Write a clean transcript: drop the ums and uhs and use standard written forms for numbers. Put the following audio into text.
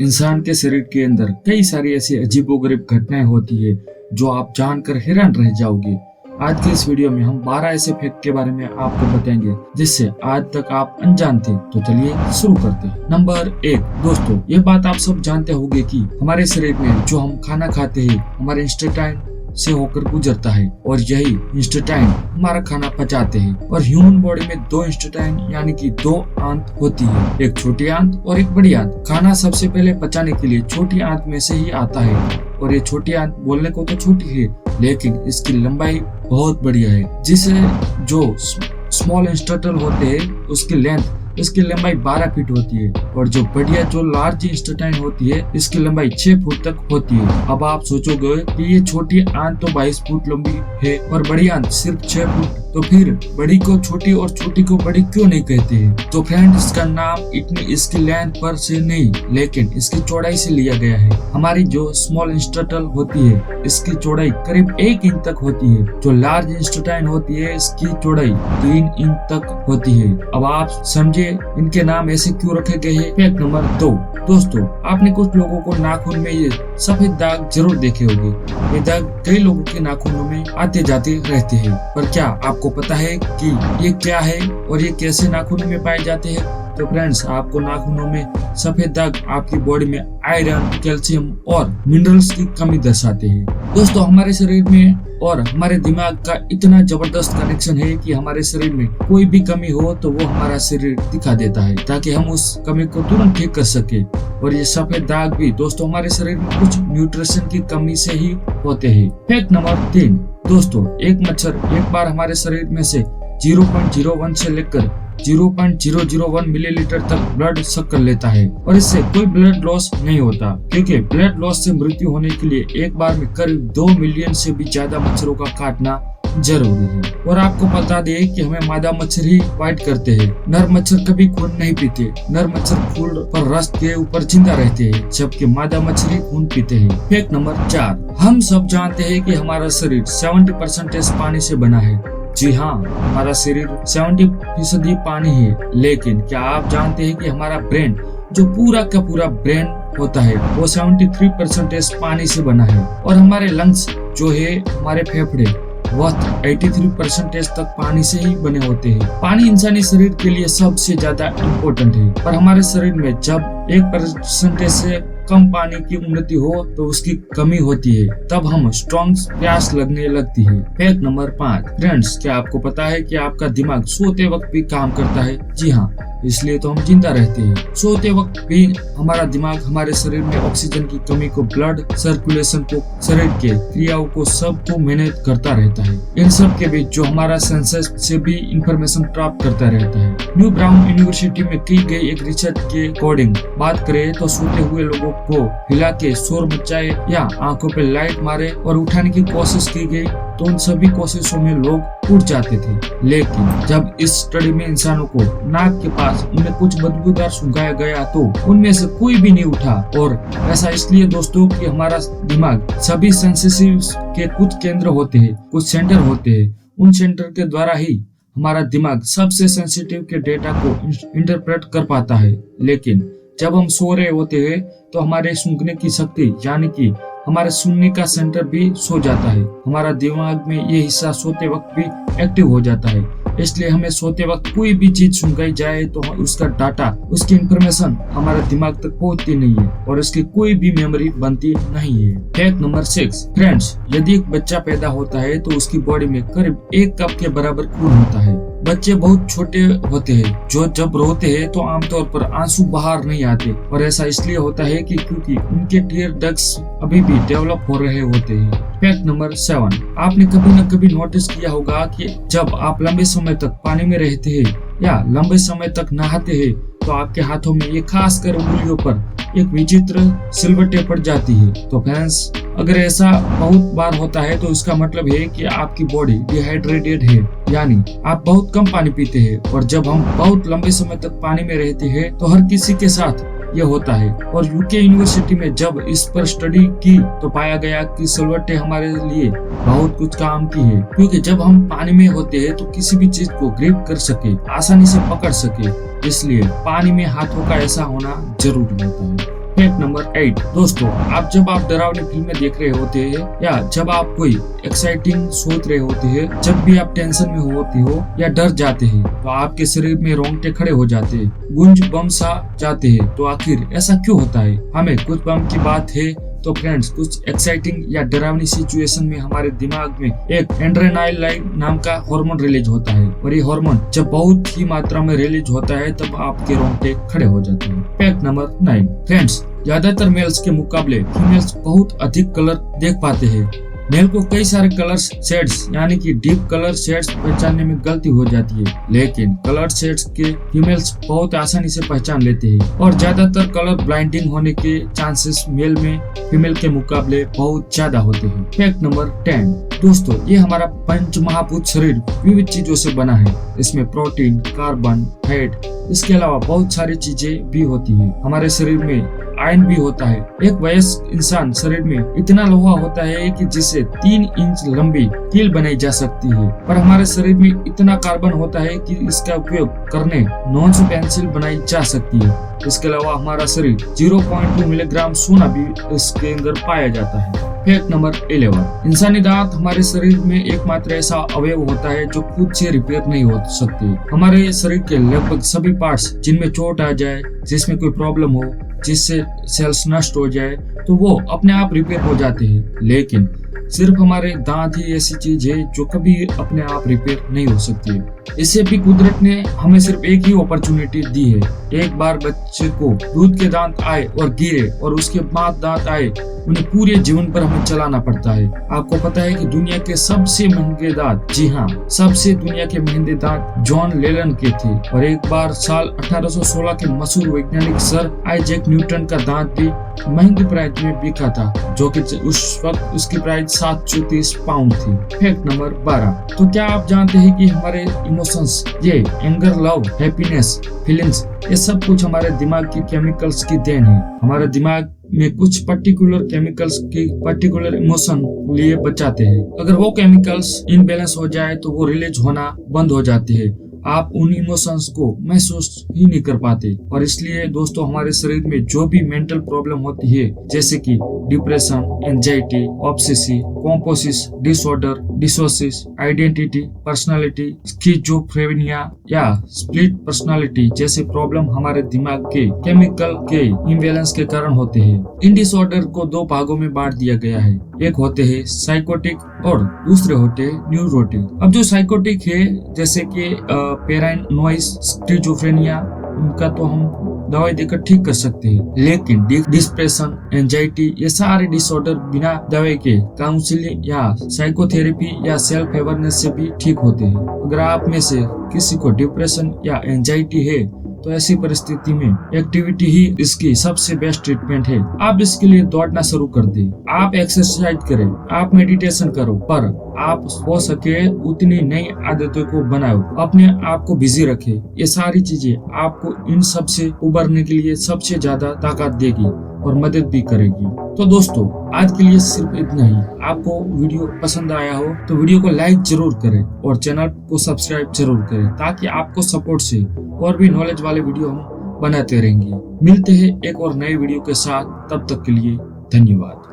इंसान के शरीर के अंदर कई सारी ऐसी अजीबोगरीब घटनाएं होती है जो आप जानकर हैरान रह जाओगे। आज के इस वीडियो में हम 12 ऐसे फैक्ट के बारे में आपको बताएंगे जिससे आज तक आप अनजान थे। तो चलिए शुरू करते हैं। नंबर 1, दोस्तों ये बात आप सब जानते होंगे कि हमारे शरीर में जो हम खाना खाते हैं हमारे इंटेस्टाइन से होकर गुजरता है और यही इंटेस्टाइन हमारा खाना पचाते हैं। और ह्यूमन बॉडी में 2 इंटेस्टाइन यानी कि 2 आंत होती है, एक छोटी आंत और एक बड़ी आंत। खाना सबसे पहले पचाने के लिए छोटी आंत में से ही आता है और ये छोटी आंत बोलने को तो छोटी है लेकिन इसकी लंबाई बहुत बढ़िया है, जिसे जो स्मॉल इंटेस्टाइन होते हैं उसकी लेंथ इसकी लंबाई 12 फीट होती है और जो बढ़िया जो लार्ज इंटेस्टाइन होती है इसकी लंबाई 6 फुट तक होती है। अब आप सोचोगे कि ये छोटी आंत तो 22 फुट लंबी है और बड़ी आंत सिर्फ 6 फुट, तो फिर बड़ी को छोटी और छोटी को बड़ी क्यों नहीं कहते हैं? तो फ्रेंड इसका नाम इतनी इसकी लेंथ पर से नहीं लेकिन इसकी चौड़ाई से लिया गया है। हमारी जो स्मॉल इंटेस्टाइन होती है इसकी चौड़ाई करीब 1 इंच तक होती है, जो लार्ज इंटेस्टाइन होती है इसकी चौड़ाई 3 इंच तक होती है। अब आप समझे इनके नाम ऐसे क्यों रखे गए हैं। फैक्ट नंबर 2, दोस्तों आपने कुछ लोगों को नाखून में ये सफेद दाग जरूर देखे होंगे। ये दाग कई लोगों के नाखूनों में आते जाते रहते हैं, पर क्या आपको पता है कि ये क्या है और ये कैसे नाखूनों में पाए जाते हैं? तो फ्रेंड्स आपको नाखूनों में सफेद दाग आपकी बॉडी में आयरन, कैल्शियम और मिनरल्स की कमी दर्शाते हैं। दोस्तों हमारे शरीर में और हमारे दिमाग का इतना जबरदस्त कनेक्शन है कि हमारे शरीर में कोई भी कमी हो तो वो हमारा शरीर दिखा देता है ताकि हम उस कमी को तुरंत ठीक कर सके। और ये सफेद दाग भी दोस्तों हमारे शरीर में कुछ न्यूट्रिशन की कमी से ही होते हैं। फैक्ट नंबर 3, दोस्तों एक मच्छर एक बार हमारे शरीर में से 0.01 से लेकर 0.001 मिलीलीटर तक ब्लड सक कर लेता है और इससे कोई ब्लड लॉस नहीं होता, क्योंकि ब्लड लॉस से मृत्यु होने के लिए एक बार में करीब 2 मिलियन से भी ज्यादा मच्छरों का काटना जरूरी है। और आपको बता दें कि हमें मादा मच्छर ही बाइट करते हैं, नर मच्छर कभी खून नहीं पीते। नर मच्छर फूल पर रस के ऊपर जिंदा रहते हैं जबकि मादा मच्छर ही खून पीते हैं। फैक्ट नंबर 4, हम सब जानते हैं कि हमारा शरीर 70% पानी से बना है। जी हाँ, हमारा शरीर 70% पानी है, लेकिन क्या आप जानते हैं कि हमारा ब्रेन जो पूरा का पूरा ब्रेन होता है वो 73% पानी से बना है। और हमारे लंग्स जो है हमारे फेफड़े वह 83% तक पानी से ही बने होते हैं। पानी इंसानी शरीर के लिए सबसे ज्यादा इम्पोर्टेंट है, पर हमारे शरीर में जब 1% से कम पानी की उन्नति हो तो उसकी कमी होती है, तब हम स्ट्रॉन्ग प्यास लगने लगती है। फैक्ट नंबर 5, फ्रेंड्स क्या आपको पता है कि आपका दिमाग सोते वक्त भी काम करता है? जी हाँ, इसलिए तो हम जिंदा रहते हैं। सोते वक्त भी हमारा दिमाग हमारे शरीर में ऑक्सीजन की कमी को, ब्लड सर्कुलेशन को, शरीर के क्रियाओं को सबको मैनेज करता रहता है। इन सब के बीच जो हमारा सेंसस से भी इंफॉर्मेशन प्राप्त करता रहता है। न्यू ब्राउन यूनिवर्सिटी में की गई एक रिसर्च के अकॉर्डिंग बात करें तो सोते हुए लोगों को हिला के शोर मचाए या आंखों पे लाइट मारे और उठाने की कोशिश की गई तो उन सभी कोशिशों में लोग उठ जाते थे। लेकिन जब इस स्टडी में इंसानों को नाक के पास उन्हें कुछ बदबूदार सुंघाया गया तो उनमें से कोई भी नहीं उठा। और ऐसा इसलिए दोस्तों कि हमारा दिमाग सभी सेंसेटिव के कुछ केंद्र होते हैं, कुछ सेंटर होते हैं। उन सेंटर के द्वारा ही हमारा दिमाग सबसे सेंसिटिव के डेटा को इंटरप्रेट कर पाता है। लेकिन जब हम सो रहे होते हैं तो हमारे सूंघने की शक्ति यानी कि हमारे सुनने का सेंटर भी सो जाता है। हमारा दिमाग में ये हिस्सा सोते वक्त भी एक्टिव हो जाता है, इसलिए हमें सोते वक्त कोई भी चीज सुनगाई जाए तो उसका डाटा, उसकी इंफॉर्मेशन हमारे दिमाग तक पहुंचती नहीं है और उसकी कोई भी मेमोरी बनती नहीं है। फैक्ट नंबर 6, फ्रेंड्स यदि एक बच्चा पैदा होता है तो उसकी बॉडी में करीब 1 कप के बराबर खून होता है। बच्चे बहुत छोटे होते हैं, जो जब रोते हैं तो आमतौर पर आंसू बाहर नहीं आते और ऐसा इसलिए होता है कि क्योंकि उनके टीयर डक्ट्स अभी भी डेवलप हो रहे होते हैं। फैक्ट नंबर 7, आपने कभी न कभी नोटिस किया होगा कि जब आप लंबे समय तक पानी में रहते हैं या लंबे समय तक नहाते हैं तो आपके हाथों में ये खासकर उंगलियों पर एक विचित्र सिलवटें पड़ जाती है। तो फ्रेंड्स अगर ऐसा बहुत बार होता है तो इसका मतलब है कि आपकी बॉडी डिहाइड्रेटेड है, यानी आप बहुत कम पानी पीते हैं। और जब हम बहुत लंबे समय तक पानी में रहते हैं तो हर किसी के साथ ये होता है। और यूके यूनिवर्सिटी में जब इस पर स्टडी की तो पाया गया कि सिलवटें हमारे लिए बहुत कुछ काम की है, क्योंकि जब हम पानी में होते हैं तो किसी भी चीज को ग्रिप कर सके, आसानी से पकड़ सके, इसलिए पानी में हाथों का ऐसा होना जरूरी होता है। फैक्ट नंबर 8 दोस्तों, जब आप डरावनी फिल्में देख रहे होते हैं या जब आप कोई एक्साइटिंग सोच रहे होते हैं, जब भी आप टेंशन में होती हो या डर जाते हैं तो आपके शरीर में रोंगटे खड़े हो जाते हैं, गूंज बम सा जाते हैं। तो आखिर ऐसा क्यों होता है? हमें कुछ बम की बात है तो फ्रेंड्स, कुछ एक्साइटिंग या डरावनी सिचुएशन में हमारे दिमाग में एक एड्रेनालाइन नाम का हार्मोन रिलीज होता है और ये हार्मोन जब बहुत ही मात्रा में रिलीज होता है तब आपके रोंगटे खड़े हो जाते हैं। फैक्ट नंबर 9 फ्रेंड्स, ज्यादातर मेल्स के मुकाबले फीमेल्स बहुत अधिक कलर देख पाते हैं। मेल को कई सारे कलर शेड्स यानी कि डीप कलर शेड्स पहचानने में गलती हो जाती है, लेकिन कलर शेड्स के फीमेल्स बहुत आसानी से पहचान लेते हैं और ज्यादातर कलर ब्लाइंडिंग होने के चांसेस मेल में फीमेल के मुकाबले बहुत ज्यादा होते हैं। फैक्ट नंबर 10 दोस्तों, ये हमारा पंच महाभूत शरीर विविध चीजों से बना है। इसमें प्रोटीन, कार्बन, फैट, इसके अलावा बहुत सारी चीजें भी होती है। हमारे शरीर में आयरन भी होता है। एक वयस्क इंसान शरीर में इतना लोहा होता है कि जिससे 3 इंच लंबी कील बनाई जा सकती है, पर हमारे शरीर में इतना कार्बन होता है कि इसका उपयोग करने नॉन से पेंसिल बनाई जा सकती है। इसके अलावा हमारा शरीर 0.2 मिलीग्राम सोना भी इसके अंदर पाया जाता है। फैक्ट नंबर 11 इंसानी दांत हमारे शरीर में एकमात्र ऐसा अवयव होता है जो खुद से रिपेयर नहीं हो सकते। हमारे शरीर के लगभग सभी पार्ट्स जिनमें चोट आ जाए, जिसमें कोई प्रॉब्लम हो, जिससे सेल्स नष्ट हो जाए, तो वो अपने आप रिपेयर हो जाते हैं, लेकिन सिर्फ हमारे दांत ही ऐसी चीज है जो कभी अपने आप रिपेयर नहीं हो सकती। इससे भी कुदरत ने हमें सिर्फ एक ही अपॉर्चुनिटी दी है। एक बार बच्चे को दूध के दांत आए और गिरे और उसके बाद दांत आए, उन्हें पूरे जीवन पर हमें चलाना पड़ता है। आपको पता है कि दुनिया के सबसे महंगे दांत, जी हाँ, सबसे दुनिया के महंगे दांत जॉन लेलन के थे और एक बार साल 1816 के मशहूर वैज्ञानिक सर आइजैक न्यूटन का दांत भी महंगी प्राइस में बिका था, जो कि उस वक्त उसकी प्राइस 730 पाउंड थी। फैक्ट नंबर 12 तो क्या आप जानते हैं कि हमारे इमोशंस, ये एंगर, लव, हैप्पीनेस, फीलिंग्स, ये सब कुछ हमारे दिमाग की केमिकल्स की देन है। हमारे दिमाग में कुछ पर्टिकुलर केमिकल्स की पर्टिकुलर इमोशन लिए बचाते हैं। अगर वो केमिकल्स इनबैलेंस हो जाए तो वो रिलीज होना बंद हो जाते हैं। आप उन इमोशंस को महसूस ही नहीं कर पाते और इसलिए दोस्तों, हमारे शरीर में जो भी मेंटल प्रॉब्लम होती है, जैसे कि depression, anxiety, obsessive compulsive disorder, डिसोसिस, आइडेंटिटी पर्सनालिटी, स्किज़ोफ्रेनिया या स्प्लिट पर्सनालिटी जैसे प्रॉब्लम हमारे दिमाग के केमिकल के इम्बैलेंस के कारण होते हैं। इन डिसऑर्डर को 2 भागों में बांट दिया गया है। एक होते हैं साइकोटिक और दूसरे होते हैं न्यूरोटिक। अब जो साइकोटिक है, जैसे कि पैरानोइड, स्किज़ोफ्रेनिया, उनका तो हम दवाई देकर ठीक कर सकते हैं, लेकिन डिप्रेशन, एंजाइटी, ये सारे डिसऑर्डर बिना दवाई के काउंसलिंग या साइकोथेरेपी या सेल्फ अवेयरनेस से भी ठीक होते हैं। अगर आप में से किसी को डिप्रेशन या एंजाइटी है तो ऐसी परिस्थिति में एक्टिविटी ही इसकी सबसे बेस्ट ट्रीटमेंट है। आप इसके लिए दौड़ना शुरू कर दें, आप एक्सरसाइज करें, आप मेडिटेशन करो, पर आप हो सके उतनी नई आदतों को बनाओ, अपने आप को बिजी रखें। ये सारी चीजें आपको इन सब से उबरने के लिए सबसे ज्यादा ताकत देगी और मदद भी करेगी। तो दोस्तों, आज के लिए सिर्फ इतना ही। आपको वीडियो पसंद आया हो तो वीडियो को लाइक जरूर करें और चैनल को सब्सक्राइब जरूर करें, ताकि आपको सपोर्ट से और भी नॉलेज वाले वीडियो हम बनाते रहेंगे। मिलते हैं एक और नए वीडियो के साथ, तब तक के लिए धन्यवाद।